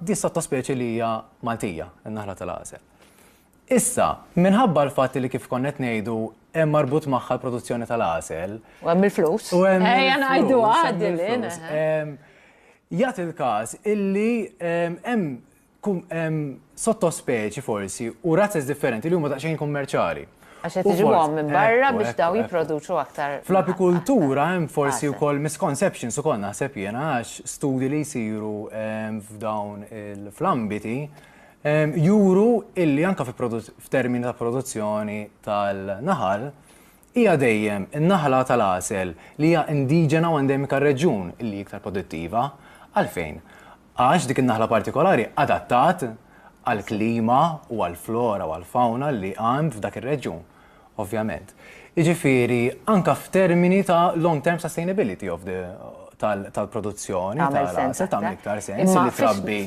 di sottospeċi li hija Maltija, in-naħla tal-għasel. Issa, minħabba l-fatt li kif konnet ngħidu hemm marbut magħha l-produzzjoni tal-għasel. U hemm il-flus. Ejja ngħidu għadil. Jagħti il-każ illi hemm sottospeċi forsi u razzes differenti li huma daqsxejn kummerċjali. Għax qed iġibuhom minn barra biex daw jipproduċu aktar. Fl-apikultura hemm forsi wkoll misconceptions ukoll naħseb jiena għax studji li jsiru f'dawn fl-ambiti juru illi anke f'termini ta' produzzjoni tal-naħal hija dejjem in-naħla tal-għasel li hija indiġena u endemika reġjun illi iktar produttiva għalfejn. Għax dik in-naħla partikolari adattat għall-klima u għall-flora u għall-fauna li hemm f'dak ir-reġjun, ovvjament. Jiġifieri anke f'termini ta' long-term sustainability tal-produzzjoni tal-għasel tagħmel iktar sens li trabbi.